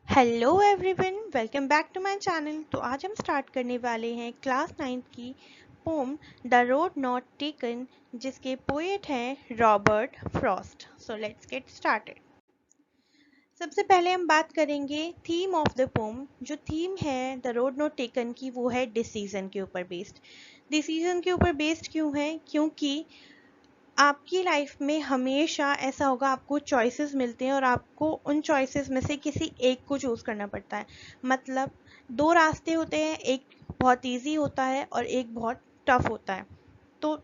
Hello everyone, welcome back to my channel. तो आज हम स्टार्ट करने वाले हैं क्लास 9th की poem the road not taken, जिसके पोएट हैं Robert Frost. So let's get started. सबसे पहले हम बात करेंगे थीम ऑफ द पोम। जो थीम है द रोड नॉट टेकन की, वो है डिसीजन के ऊपर बेस्ड। डिसीजन के ऊपर बेस्ड क्यों है? क्योंकि आपकी लाइफ में हमेशा ऐसा होगा, आपको चॉइसेस मिलते हैं और आपको उन चॉइसेस में से किसी एक को चूज करना पड़ता है। मतलब दो रास्ते होते हैं, एक बहुत इजी होता है और एक बहुत टफ होता है। तो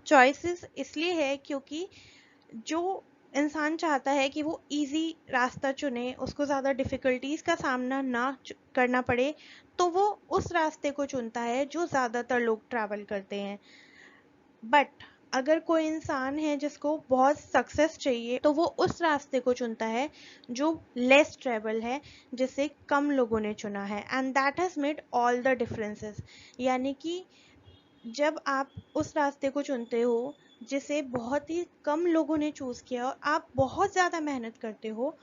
चॉइसेस इसलिए है क्योंकि जो इंसान चाहता है कि वो इजी रास्ता चुने, उसको ज़्यादा डिफ़िकल्टीज का सामना ना करना पड़े, तो वो उस रास्ते को चुनता है जो ज़्यादातर लोग ट्रैवल करते हैं। बट अगर कोई इंसान है जिसको बहुत सक्सेस चाहिए, तो वो उस रास्ते को चुनता है जो लेस ट्रेवल है, जिसे कम लोगों ने चुना है। And that has made all the differences. यानी कि जब आप उस रास्ते को चुनते हो जिसे बहुत ही कम लोगों ने चूज़ किया और आप बहुत ज़्यादा मेहनत करते हो,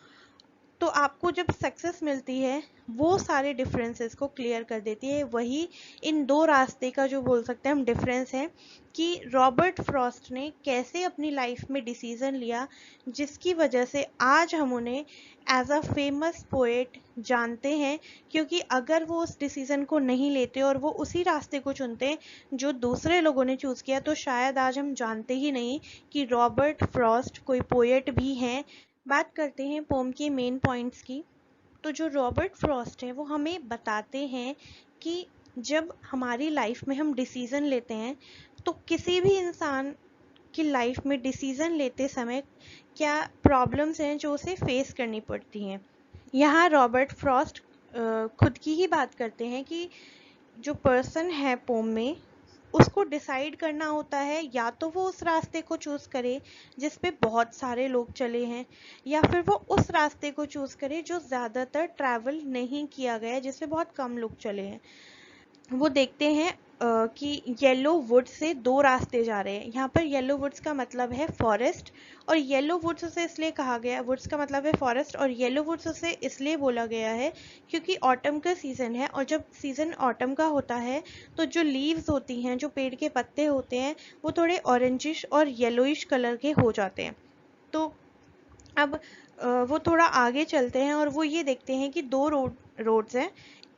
तो आपको जब सक्सेस मिलती है, वो सारे डिफरेंसेस को क्लियर कर देती है। वही इन दो रास्ते का जो बोल सकते हैं हम डिफरेंस है कि रॉबर्ट फ्रॉस्ट ने कैसे अपनी लाइफ में डिसीजन लिया, जिसकी वजह से आज हम उन्हें एज अ फेमस पोएट जानते हैं। क्योंकि अगर वो उस डिसीजन को नहीं लेते और वो उसी रास्ते को चुनते जो दूसरे लोगों ने चूज़ किया, तो शायद आज हम जानते ही नहीं कि रॉबर्ट फ्रॉस्ट कोई पोएट भी हैं। बात करते हैं पोम के मेन पॉइंट्स की। तो जो रॉबर्ट फ्रॉस्ट है वो हमें बताते हैं कि जब हमारी लाइफ में हम डिसीज़न लेते हैं, तो किसी भी इंसान की लाइफ में डिसीज़न लेते समय क्या प्रॉब्लम्स हैं जो उसे फेस करनी पड़ती हैं। यहाँ रॉबर्ट फ्रॉस्ट खुद की ही बात करते हैं कि जो पर्सन है पोम में, उसको डिसाइड करना होता है या तो वो उस रास्ते को चूज़ करे जिस पे बहुत सारे लोग चले हैं, या फिर वो उस रास्ते को चूज़ करे जो ज़्यादातर ट्रैवल नहीं किया गया, जिस पे बहुत कम लोग चले हैं। वो देखते हैं कि येलो वुड्स से दो रास्ते जा रहे हैं। यहाँ पर येलो वुड्स का मतलब है फॉरेस्ट, और येलो वुड्स उसे इसलिए कहा गया, वुड्स का मतलब है फॉरेस्ट, और येलो वुड्स उसे इसलिए बोला गया है क्योंकि ऑटम का सीज़न है, और जब सीज़न ऑटम का होता है तो जो लीव्स होती हैं, जो पेड़ के पत्ते होते हैं, वो थोड़े ऑरेंजिश और येलोइश कलर के हो जाते हैं। तो अब वो थोड़ा आगे चलते हैं और वो ये देखते हैं कि दो रोड्स हैं।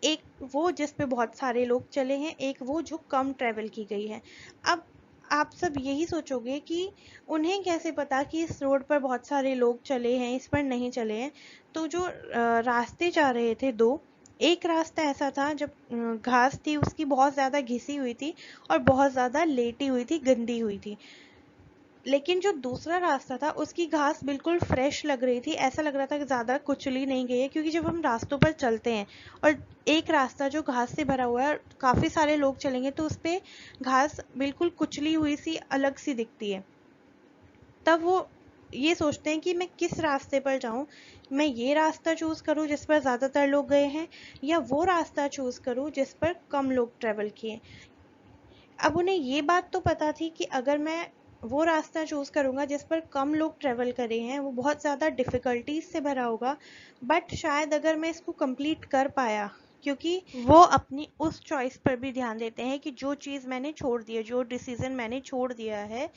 एक वो जिस पे बहुत सारे लोग चले हैं, एक वो जो कम ट्रेवल की गई है। अब आप सब यही सोचोगे कि उन्हें कैसे पता कि इस रोड पर बहुत सारे लोग चले हैं, इस पर नहीं चले हैं। तो जो रास्ते जा रहे थे दो, एक रास्ता ऐसा था जब घास थी उसकी बहुत ज़्यादा घिसी हुई थी और बहुत ज़्यादा लेटी हुई थी, गंदी हुई थी। लेकिन जो दूसरा रास्ता था उसकी घास बिल्कुल फ्रेश लग रही थी, ऐसा लग रहा था कि ज़्यादा कुचली नहीं गई है। क्योंकि जब हम रास्तों पर चलते हैं और एक रास्ता जो घास से भरा हुआ है और काफ़ी सारे लोग चलेंगे, तो उस पर घास बिल्कुल कुचली हुई सी अलग सी दिखती है। तब वो ये सोचते हैं कि मैं किस रास्ते पर जाऊं, मैं ये रास्ता चूज़ करूं जिस पर ज़्यादातर लोग गए हैं, या वो रास्ता चूज़ करूं जिस पर कम लोग ट्रेवल किए। अब उन्हें ये बात तो पता थी कि अगर मैं वो रास्ता चूज़ करूँगा जिस पर कम लोग ट्रेवल करे हैं, वो बहुत ज़्यादा डिफ़िकल्टीज से भरा होगा। बट शायद अगर मैं इसको कंप्लीट कर पाया, क्योंकि वो अपनी उस चॉइस पर भी ध्यान देते हैं कि जो चीज़ मैंने छोड़ दी है, जो डिसीज़न मैंने छोड़ दिया है,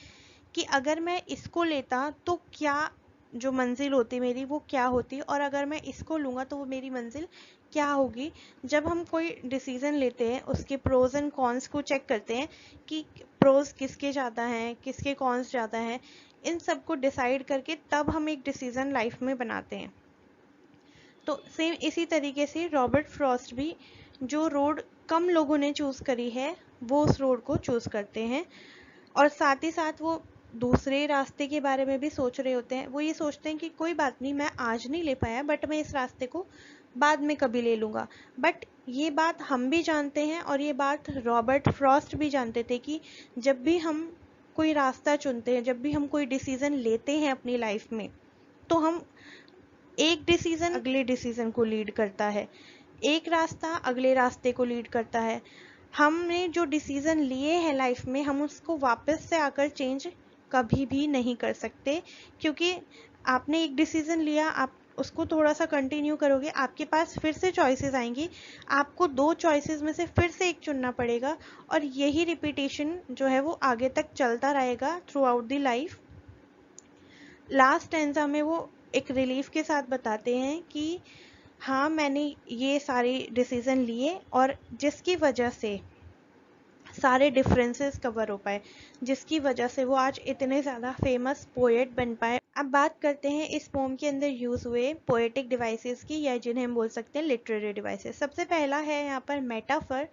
कि अगर मैं इसको लेता तो क्या जो मंजिल होती मेरी वो क्या होती, और अगर मैं इसको लूँगा तो वो मेरी मंजिल क्या होगी। जब हम कोई डिसीज़न लेते हैं, उसके प्रोज एंड कॉन्स को चेक करते हैं कि प्रोज किसके ज़्यादा हैं, किसके कॉन्स ज़्यादा हैं, इन सब को डिसाइड करके तब हम एक डिसीज़न लाइफ में बनाते हैं। तो सेम इसी तरीके से रॉबर्ट फ्रॉस्ट भी जो रोड कम लोगों ने चूज़ करी है, वो उस रोड को चूज़ करते हैं। और साथ ही साथ वो दूसरे रास्ते के बारे में भी सोच रहे होते हैं। वो ये सोचते हैं कि कोई बात नहीं, मैं आज नहीं ले पाया, बट मैं इस रास्ते को बाद में कभी ले लूँगा। बट ये बात हम भी जानते हैं और ये बात रॉबर्ट फ्रॉस्ट भी जानते थे कि जब भी हम कोई रास्ता चुनते हैं, जब भी हम कोई डिसीज़न लेते हैं अपनी लाइफ में, तो हम एक डिसीज़न अगले डिसीज़न को लीड करता है, एक रास्ता अगले रास्ते को लीड करता है। हमने जो डिसीज़न लिए हैं लाइफ में, हम उसको वापस से आकर चेंज कभी भी नहीं कर सकते, क्योंकि आपने एक डिसीजन लिया, आप उसको थोड़ा सा कंटिन्यू करोगे, आपके पास फिर से चॉइसेस आएंगी, आपको 2 चॉइसेस में से फिर से एक चुनना पड़ेगा, और यही रिपीटेशन जो है वो आगे तक चलता रहेगा through out the life. Last stanza में वो एक रिलीफ के साथ बताते हैं कि हाँ, मैंने ये सारे डिसीजन लिए और जिसकी वजह से सारे डिफरेंसेस कवर हो पाए, जिसकी वजह से वो आज इतने ज़्यादा फेमस पोएट बन पाए। अब बात करते हैं इस पोम के अंदर यूज़ हुए पोएटिक डिवाइसेस की, या जिन्हें हम बोल सकते हैं लिटरेरी डिवाइसेस। सबसे पहला है यहाँ पर मेटाफर।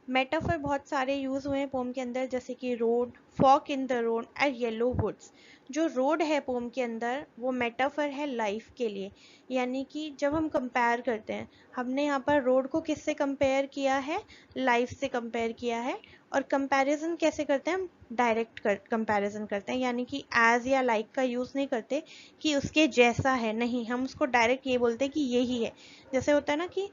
मेटाफर बहुत सारे यूज़ हुए हैं पोम के अंदर, जैसे कि road, fork in the road and yellow woods. जो रोड है पोम के अंदर वो मेटाफर है लाइफ के लिए, यानी कि जब हम कंपेयर करते हैं, हमने यहाँ पर रोड को किससे कंपेयर किया है, लाइफ से कंपेयर किया है। और कंपैरिजन कैसे करते हैं, हम डायरेक्ट कंपैरिजन करते हैं, यानी कि एज या लाइक का यूज़ नहीं करते कि उसके जैसा है, नहीं, हम उसको डायरेक्ट ये बोलते हैं कि यही है। जैसे होता है ना कि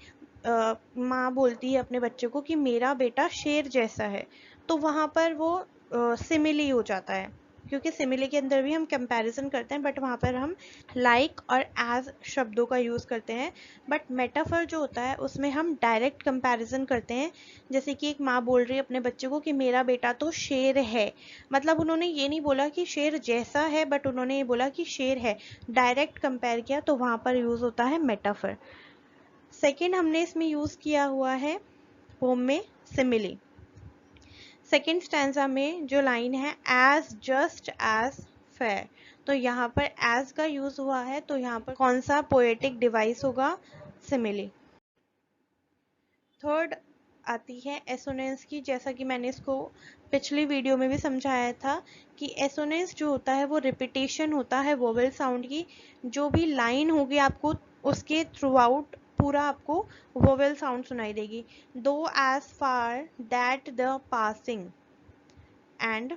माँ बोलती है अपने बच्चे को कि मेरा बेटा शेर जैसा है, तो वहाँ पर वो सिमिली हो जाता है, क्योंकि सिमिली के अंदर भी हम कंपैरिजन करते हैं, बट वहाँ पर हम लाइक और एज शब्दों का यूज़ करते हैं। बट मेटाफर जो होता है उसमें हम डायरेक्ट कंपैरिजन करते हैं। जैसे कि एक माँ बोल रही है अपने बच्चे को कि मेरा बेटा तो शेर है, मतलब उन्होंने ये नहीं बोला कि शेर जैसा है, बट उन्होंने ये बोला कि शेर है, डायरेक्ट कंपेयर किया, तो वहाँ पर यूज़ होता है मेटाफर। सेकेंड हमने इसमें यूज़ किया हुआ है पोम में सिमिली। सेकेंड स्टैंजा में जो लाइन है एज जस्ट एज फेयर, तो यहाँ पर एज का यूज हुआ है, तो यहाँ पर कौन सा पोएटिक डिवाइस होगा, सिमिली। थर्ड आती है एसोनेंस की। जैसा कि मैंने इसको पिछली वीडियो में भी समझाया था कि एसोनेंस जो होता है वो रिपीटेशन होता है वोवेल साउंड की। जो भी लाइन होगी आपको उसके थ्रू आउट पूरा आपको वोवेल साउंड सुनाई देगी। दो as far that the passing, and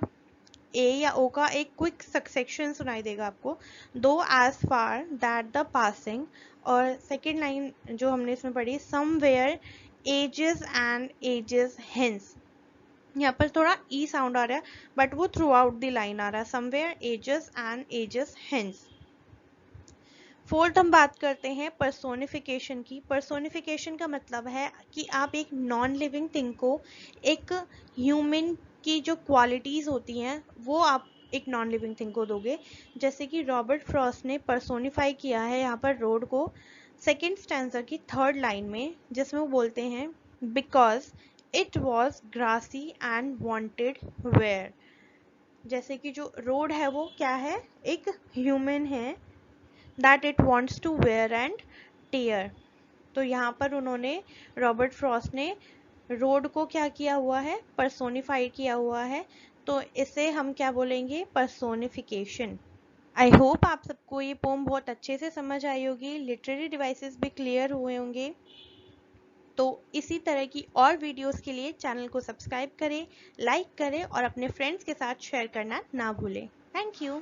A या ओ का एक क्विक सक्सेशन सुनाई देगा आपको, though as far that the passing. और सेकेंड लाइन जो हमने इसमें पढ़ी, somewhere ages and ages hence, यहाँ पर थोड़ा ई साउंड आ रहा है, बट वो थ्रू आउट द लाइन आ रहा है, somewhere ages and ages hence. Fourth हम बात करते हैं पर्सोनिफिकेशन की। पर्सोनिफिकेशन का मतलब है कि आप एक नॉन लिविंग थिंग को, एक ह्यूमन की जो क्वालिटीज होती हैं वो आप एक नॉन लिविंग थिंग को दोगे। जैसे कि रॉबर्ट फ्रॉस्ट ने पर्सोनिफाई किया है यहाँ पर रोड को सेकेंड स्टैंजा की थर्ड लाइन में, जिसमें वो बोलते हैं because it was grassy and wanted wear. जैसे कि जो रोड है वो क्या है, एक ह्यूमन है, that it wants to wear and tear। तो यहाँ पर उन्होंने, रॉबर्ट फ्रॉस्ट ने रोड को क्या किया हुआ है, पर्सोनिफाई किया हुआ है, तो इसे हम क्या बोलेंगे, पर्सोनिफिकेशन। आई होप आप सबको ये पोम बहुत अच्छे से समझ आई होगी, लिटरेरी डिवाइसेस भी क्लियर हुए होंगे। तो इसी तरह की और वीडियोस के लिए चैनल को सब्सक्राइब करें, लाइक करें और अपने फ्रेंड्स के साथ शेयर करना ना भूलें। Thank you.